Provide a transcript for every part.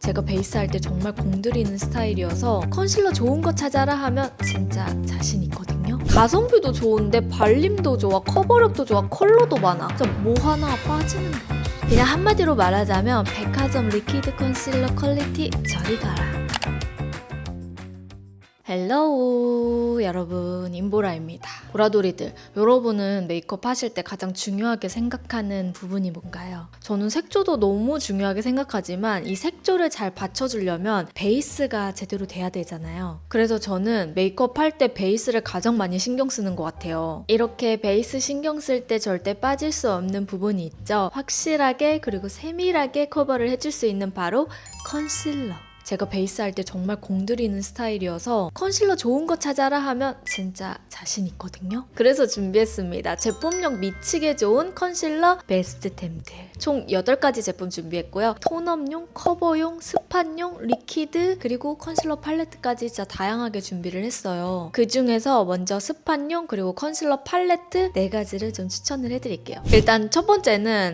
제가 베이스 할 때 정말 공들이는 스타일이어서 컨실러 좋은 거 찾아라 하면 진짜 자신 있거든요. 가성비도 좋은데 발림도 좋아, 커버력도 좋아, 컬러도 많아. 진짜 뭐 하나 빠지는 게 없어. 그냥 한마디로 말하자면 백화점 리퀴드 컨실러 퀄리티 저리 가라. 헬로우 여러분, 임보라입니다. 보라돌이들, 여러분은 메이크업 하실 때 가장 중요하게 생각하는 부분이 뭔가요? 저는 색조도 너무 중요하게 생각하지만 이 색조를 잘 받쳐주려면 베이스가 제대로 돼야 되잖아요. 그래서 저는 메이크업 할 때 베이스를 가장 많이 신경 쓰는 것 같아요. 이렇게 베이스 신경 쓸 때 절대 빠질 수 없는 부분이 있죠. 확실하게 그리고 세밀하게 커버를 해줄 수 있는 바로 컨실러. 제가 베이스 할 때 정말 공들이는 스타일이어서 컨실러 좋은 거 찾아라 하면 진짜 자신 있거든요. 그래서 준비했습니다. 제품력 미치게 좋은 컨실러 베스트템들. 총 8가지 제품 준비했고요. 톤업용, 커버용, 스팟용, 리퀴드, 그리고 컨실러 팔레트까지 진짜 다양하게 준비를 했어요. 그 중에서 먼저 스팟용 그리고 컨실러 팔레트 4가지를 좀 추천을 해드릴게요. 일단 첫 번째는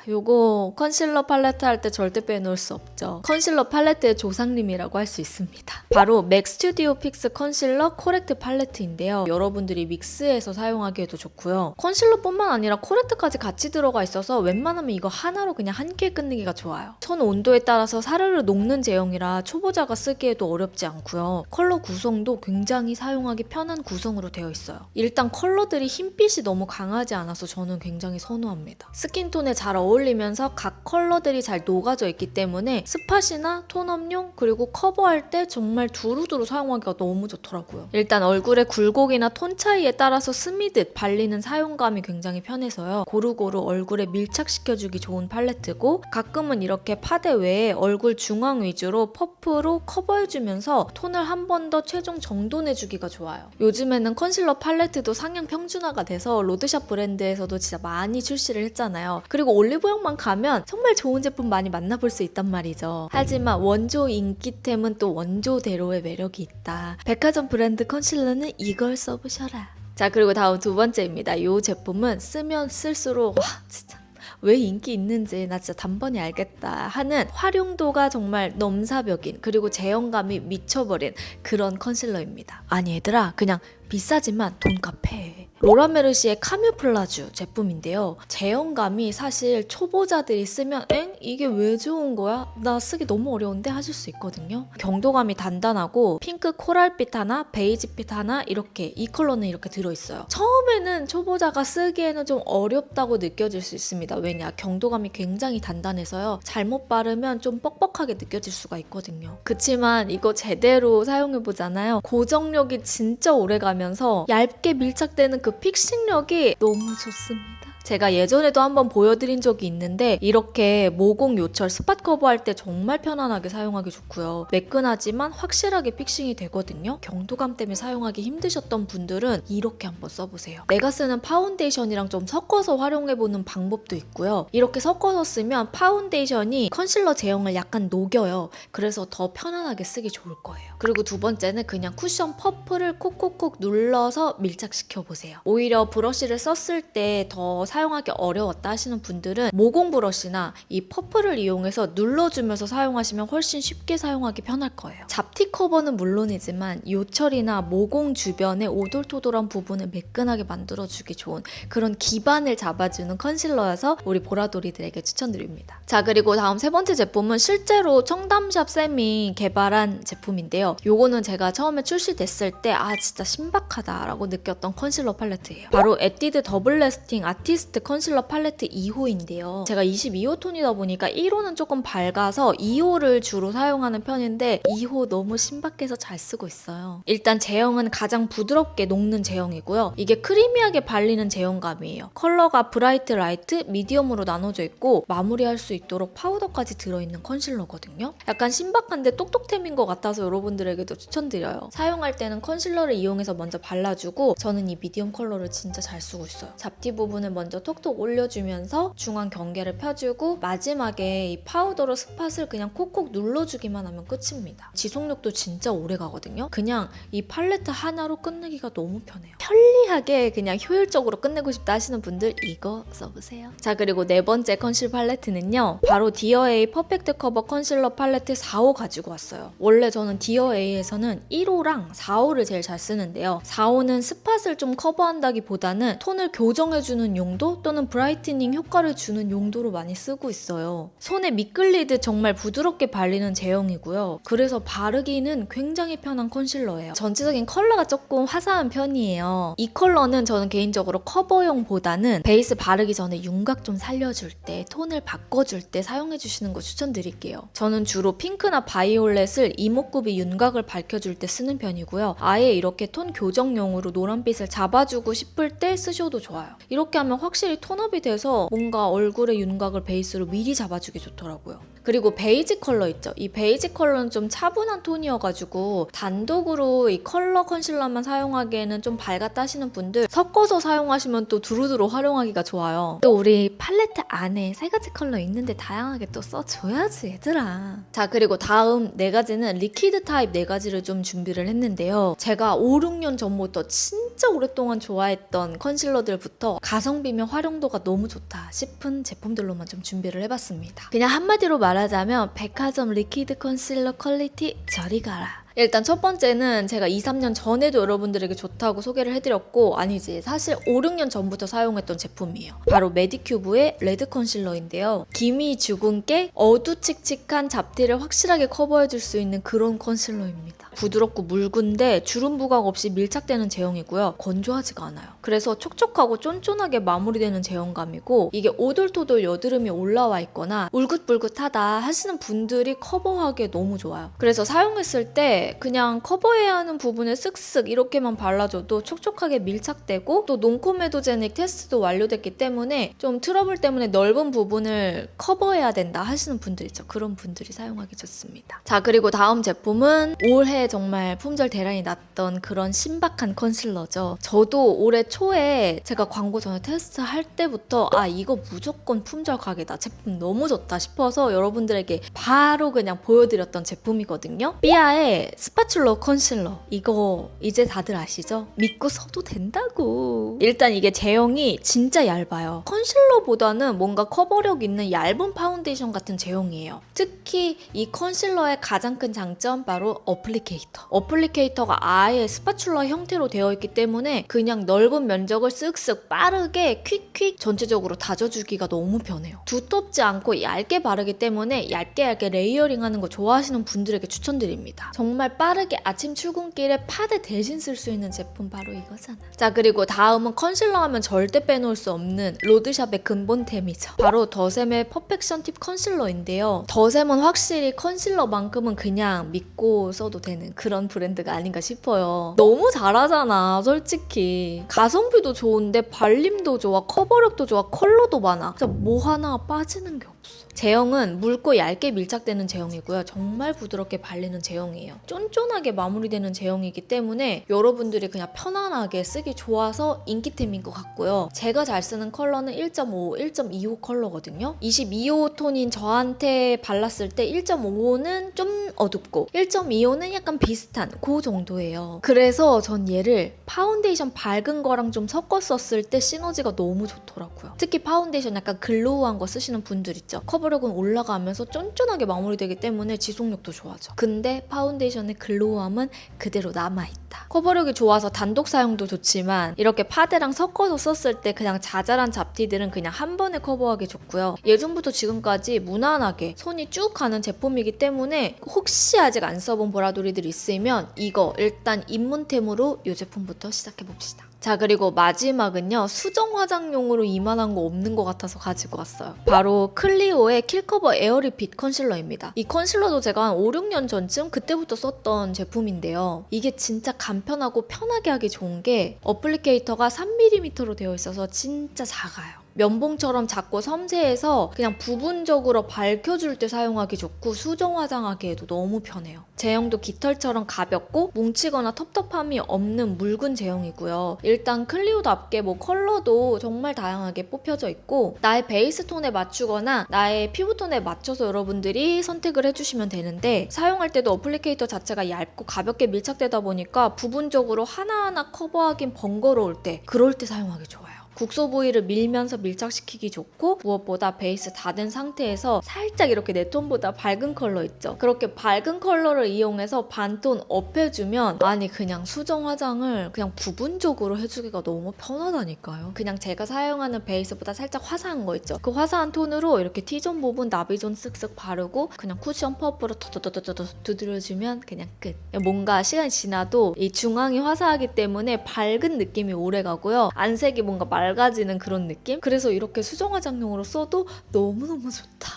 요거 컨실러 팔레트 할 때 절대 빼놓을 수 없죠. 컨실러 팔레트의 조상님이라고 할 수 있습니다. 바로 맥 스튜디오 픽스 컨실러 코렉트 팔레트인데요. 여러분들이 믹스해서 사용하기에도 좋고요. 컨실러뿐만 아니라 코렉트까지 같이 들어가 있어서 웬만하면 이거 하나로 그냥 한 끼에 끝내기가 좋아요. 선 온도에 따라서 사르르 녹는 제형이라 초보자가 쓰기에도 어렵지 않고요. 컬러 구성도 굉장히 사용하기 편한 구성으로 되어 있어요. 일단 컬러들이 흰빛이 너무 강하지 않아서 저는 굉장히 선호합니다. 스킨톤에 잘 어울리면서 각 컬러들이 잘 녹아져 있기 때문에 스팟이나 톤업용 그리고 커버할 때 정말 두루두루 사용하기가 너무 좋더라고요. 일단 얼굴의 굴곡이나 톤 차이에 따라서 스미듯 발리는 사용감이 굉장히 편해서요. 고루고루 얼굴에 밀착시켜주기 좋은 팔레트고, 가끔은 이렇게 파데 외에 얼굴 중앙 위주로 퍼프로 커버해주면서 톤을 한 번 더 최종 정돈해주기가 좋아요. 요즘에는 컨실러 팔레트도 상향 평준화가 돼서 로드샵 브랜드에서도 진짜 많이 출시를 했잖아요. 그리고 올리브영만 가면 정말 좋은 제품 많이 만나볼 수 있단 말이죠. 하지만 원조 인기템은 또 원조대로의 매력이 있다. 백화점 브랜드 컨실러는 이걸 써보셔라. 자, 그리고 다음 2번째입니다. 이 제품은 쓰면 쓸수록 진짜 왜 인기 있는지 나 진짜 단번에 알겠다 하는 활용도가 정말 넘사벽인, 그리고 제형감이 미쳐버린 그런 컨실러입니다. 아니 얘들아, 그냥 비싸지만 돈값 해. 로라메르시의 카뮤플라주 제품인데요. 제형감이 사실 초보자들이 쓰면 이게 왜 좋은 거야? 나 쓰기 너무 어려운데 하실 수 있거든요. 경도감이 단단하고 핑크 코랄빛 하나, 베이지빛 하나, 이렇게 이 컬러는 이렇게 들어있어요. 처음에는 초보자가 쓰기에는 좀 어렵다고 느껴질 수 있습니다. 왜냐? 경도감이 굉장히 단단해서요. 잘못 바르면 좀 뻑뻑하게 느껴질 수가 있거든요. 그치만 이거 제대로 사용해보잖아요. 고정력이 진짜 오래가면서 얇게 밀착되는 그 픽싱력이 너무 좋습니다. 제가 예전에도 한번 보여드린 적이 있는데 이렇게 모공 요철 스팟 커버할 때 정말 편안하게 사용하기 좋고요. 매끈하지만 확실하게 픽싱이 되거든요. 경도감 때문에 사용하기 힘드셨던 분들은 이렇게 한번 써보세요. 내가 쓰는 파운데이션이랑 좀 섞어서 활용해보는 방법도 있고요. 이렇게 섞어서 쓰면 파운데이션이 컨실러 제형을 약간 녹여요. 그래서 더 편안하게 쓰기 좋을 거예요. 그리고 2번째는 그냥 쿠션 퍼프를 콕콕콕 눌러서 밀착시켜보세요. 오히려 브러쉬를 썼을 때 더 사용하기 어려웠다 하시는 분들은 모공 브러쉬나 이 퍼프를 이용해서 눌러주면서 사용하시면 훨씬 쉽게 사용하기 편할 거예요. 잡티 커버는 물론이지만 요철이나 모공 주변의 오돌토돌한 부분을 매끈하게 만들어주기 좋은 그런 기반을 잡아주는 컨실러여서 우리 보라돌이들에게 추천드립니다. 자, 그리고 다음 3번째 제품은 실제로 청담샵 쌤이 개발한 제품인데요. 요거는 제가 처음에 출시됐을 때 진짜 신박하다라고 느꼈던 컨실러 팔레트예요. 바로 에뛰드 더블 래스팅 아티스트 컨실러 팔레트 2호인데요. 제가 22호 톤이다 보니까 1호는 조금 밝아서 2호를 주로 사용하는 편인데 2호 너무 신박해서 잘 쓰고 있어요. 일단 제형은 가장 부드럽게 녹는 제형이고요. 이게 크리미하게 발리는 제형감이에요. 컬러가 브라이트 라이트, 미디엄으로 나눠져 있고 마무리할 수 있도록 파우더까지 들어있는 컨실러거든요. 약간 신박한데 똑똑템인 것 같아서 여러분들에게도 추천드려요. 사용할 때는 컨실러를 이용해서 먼저 발라주고 저는 이 미디엄 컬러를 진짜 잘 쓰고 있어요. 잡티 부분을 먼저 먼저 톡톡 올려주면서 중앙 경계를 펴주고 마지막에 이 파우더로 스팟을 그냥 콕콕 눌러주기만 하면 끝입니다. 지속력도 진짜 오래 가거든요. 그냥 이 팔레트 하나로 끝내기가 너무 편해요. 편리하게 그냥 효율적으로 끝내고 싶다 하시는 분들 이거 써보세요. 자, 그리고 네 번째 컨실 팔레트는요, 바로 디어에이 퍼펙트 커버 컨실러 팔레트 4호 가지고 왔어요. 원래 저는 디어에이에서는 1호랑 4호를 제일 잘 쓰는데요. 4호는 스팟을 좀 커버한다기보다는 톤을 교정해주는 용도 또는 브라이트닝 효과를 주는 용도로 많이 쓰고 있어요. 손에 미끌리듯 정말 부드럽게 발리는 제형이고요. 그래서 바르기는 굉장히 편한 컨실러예요. 전체적인 컬러가 조금 화사한 편이에요. 이 컬러는 저는 개인적으로 커버용보다는 베이스 바르기 전에 윤곽 좀 살려줄 때, 톤을 바꿔줄 때 사용해주시는 거 추천드릴게요. 저는 주로 핑크나 바이올렛을 이목구비 윤곽을 밝혀줄 때 쓰는 편이고요. 아예 이렇게 톤 교정용으로 노란빛을 잡아주고 싶을 때 쓰셔도 좋아요. 이렇게 하면 확실히 톤업이 돼서 뭔가 얼굴의 윤곽을 베이스로 미리 잡아주기 좋더라고요. 그리고 베이지 컬러 있죠? 이 베이지 컬러는 좀 차분한 톤이어가지고 단독으로 이 컬러 컨실러만 사용하기에는 좀 밝았다 하시는 분들 섞어서 사용하시면 또 두루두루 활용하기가 좋아요. 또 우리 팔레트 안에 세 가지 컬러 있는데 다양하게 또 써줘야지 얘들아. 자, 그리고 다음 네 가지는 리퀴드 타입 네 가지를 좀 준비를 했는데요. 제가 5, 6년 전부터 진짜 오랫동안 좋아했던 컨실러들부터 가성비면 활용도가 너무 좋다 싶은 제품들로만 좀 준비를 해봤습니다. 그냥 한마디로 말하자면 백화점 리퀴드 컨실러 퀄리티 저리 가라. 일단 첫 번째는 제가 2, 3년 전에도 여러분들에게 좋다고 소개를 해드렸고, 아니지, 사실 5, 6년 전부터 사용했던 제품이에요. 바로 메디큐브의 레드 컨실러인데요. 기미 주근깨, 어두칙칙한 잡티를 확실하게 커버해줄 수 있는 그런 컨실러입니다. 부드럽고 묽은데 주름 부각 없이 밀착되는 제형이고요. 건조하지가 않아요. 그래서 촉촉하고 쫀쫀하게 마무리되는 제형감이고, 이게 오돌토돌 여드름이 올라와 있거나 울긋불긋하다 하시는 분들이 커버하기에 너무 좋아요. 그래서 사용했을 때 그냥 커버해야 하는 부분에 쓱쓱 이렇게만 발라줘도 촉촉하게 밀착되고, 또 논코메도제닉 테스트도 완료됐기 때문에 좀 트러블 때문에 넓은 부분을 커버해야 된다 하시는 분들 있죠. 그런 분들이 사용하기 좋습니다. 자, 그리고 다음 제품은 올해 정말 품절 대란이 났던 그런 신박한 컨실러죠. 저도 올해 초에 제가 광고 전에 테스트할 때부터 이거 무조건 품절 가게다, 제품 너무 좋다 싶어서 여러분들에게 바로 그냥 보여드렸던 제품이거든요. 삐아의 스파츌러 컨실러, 이거 이제 다들 아시죠? 믿고 써도 된다고. 일단 이게 제형이 진짜 얇아요. 컨실러보다는 뭔가 커버력 있는 얇은 파운데이션 같은 제형이에요. 특히 이 컨실러의 가장 큰 장점 바로 어플리케이터가 아예 스파츌러 형태로 되어 있기 때문에 그냥 넓은 면적을 쓱쓱 빠르게 퀵 전체적으로 다져주기가 너무 편해요. 두텁지 않고 얇게 바르기 때문에 얇게 레이어링 하는 거 좋아하시는 분들에게 추천드립니다. 정말 빠르게 아침 출근길에 파데 대신 쓸 수 있는 제품 바로 이거잖아. 자, 그리고 다음은 컨실러 하면 절대 빼놓을 수 없는 로드샵의 근본템이죠. 바로 더샘의 퍼펙션 팁 컨실러인데요. 더샘은 확실히 컨실러만큼은 그냥 믿고 써도 되는 그런 브랜드가 아닌가 싶어요. 너무 잘하잖아, 솔직히. 가성비도 좋은데 발림도 좋아, 커버력도 좋아, 컬러도 많아. 진짜 뭐 하나 빠지는 게 없어. 제형은 묽고 얇게 밀착되는 제형이고요. 정말 부드럽게 발리는 제형이에요. 쫀쫀하게 마무리되는 제형이기 때문에 여러분들이 그냥 편안하게 쓰기 좋아서 인기템인 것 같고요. 제가 잘 쓰는 컬러는 1.5, 1.25 컬러거든요. 22호 톤인 저한테 발랐을 때 1.5호는 좀 어둡고 1.25는 약간 비슷한 그 정도예요. 그래서 전 얘를 파운데이션 밝은 거랑 좀 섞어 썼을 때 시너지가 너무 좋더라고요. 특히 파운데이션 약간 글로우한 거 쓰시는 분들 있죠. 커버력은 올라가면서 쫀쫀하게 마무리되기 때문에 지속력도 좋아져. 근데 파운데이션의 글로우함은 그대로 남아있다. 커버력이 좋아서 단독 사용도 좋지만 이렇게 파데랑 섞어서 썼을 때 그냥 자잘한 잡티들은 그냥 한 번에 커버하기 좋고요. 예전부터 지금까지 무난하게 손이 쭉 가는 제품이기 때문에 혹시 아직 안 써본 보라돌이들 있으면 이거 일단 입문템으로 이 제품부터 시작해봅시다. 자, 그리고 마지막은요, 수정 화장용으로 이만한 거 없는 것 같아서 가지고 왔어요. 바로 클리오의 킬커버 에어리핏 컨실러입니다. 이 컨실러도 제가 한 5, 6년 전쯤 그때부터 썼던 제품인데요. 이게 진짜 간편하고 편하게 하기 좋은 게 어플리케이터가 3mm로 되어 있어서 진짜 작아요. 면봉처럼 작고 섬세해서 그냥 부분적으로 밝혀줄 때 사용하기 좋고 수정 화장하기에도 너무 편해요. 제형도 깃털처럼 가볍고 뭉치거나 텁텁함이 없는 묽은 제형이고요. 일단 클리오답게 컬러도 정말 다양하게 뽑혀져 있고 나의 베이스 톤에 맞추거나 나의 피부톤에 맞춰서 여러분들이 선택을 해주시면 되는데 사용할 때도 어플리케이터 자체가 얇고 가볍게 밀착되다 보니까 부분적으로 하나하나 커버하긴 번거로울 때 그럴 때 사용하기 좋아요. 국소 부위를 밀면서 밀착시키기 좋고 무엇보다 베이스 다 된 상태에서 살짝 이렇게 내 톤보다 밝은 컬러 있죠? 그렇게 밝은 컬러를 이용해서 반톤 업해주면 아니 그냥 수정 화장을 그냥 부분적으로 해주기가 너무 편하다니까요. 그냥 제가 사용하는 베이스보다 살짝 화사한 거 있죠? 그 화사한 톤으로 이렇게 T존 부분 나비존 쓱쓱 바르고 그냥 쿠션 퍼프로 더더더더더 두드려주면 그냥 끝. 뭔가 시간이 지나도 이 중앙이 화사하기 때문에 밝은 느낌이 오래가고요. 안색이 뭔가 맑아지는 그런 느낌? 그래서 이렇게 수정 화장용으로 써도 너무너무 좋다.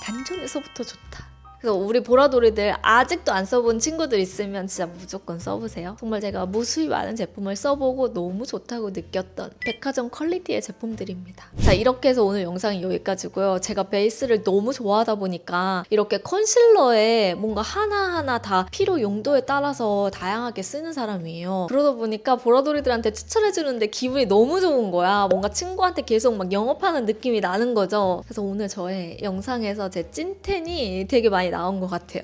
단전에서부터 좋다. 그래서 우리 보라돌이들 아직도 안 써본 친구들 있으면 진짜 무조건 써보세요. 정말 제가 무수히 많은 제품을 써보고 너무 좋다고 느꼈던 백화점 퀄리티의 제품들입니다. 자, 이렇게 해서 오늘 영상이 여기까지고요. 제가 베이스를 너무 좋아하다 보니까 이렇게 컨실러에 뭔가 하나하나 다 필요 용도에 따라서 다양하게 쓰는 사람이에요. 그러다 보니까 보라돌이들한테 추천해주는데 기분이 너무 좋은 거야. 뭔가 친구한테 계속 막 영업하는 느낌이 나는 거죠. 그래서 오늘 저의 영상에서 제 찐텐이 되게 많이 나온 것 같아요.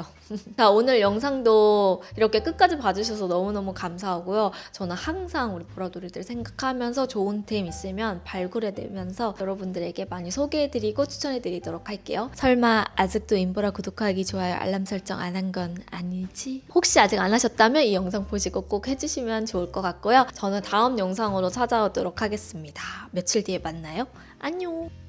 자, 오늘 영상도 이렇게 끝까지 봐주셔서 너무너무 감사하고요. 저는 항상 우리 보라돌이들 생각하면서 좋은 템 있으면 발굴해내면서 여러분들에게 많이 소개해드리고 추천해드리도록 할게요. 설마 아직도 인보라 구독하기, 좋아요, 알람 설정 안 한 건 아니지? 혹시 아직 안 하셨다면 이 영상 보시고 꼭 해주시면 좋을 것 같고요. 저는 다음 영상으로 찾아오도록 하겠습니다. 며칠 뒤에 만나요. 안녕!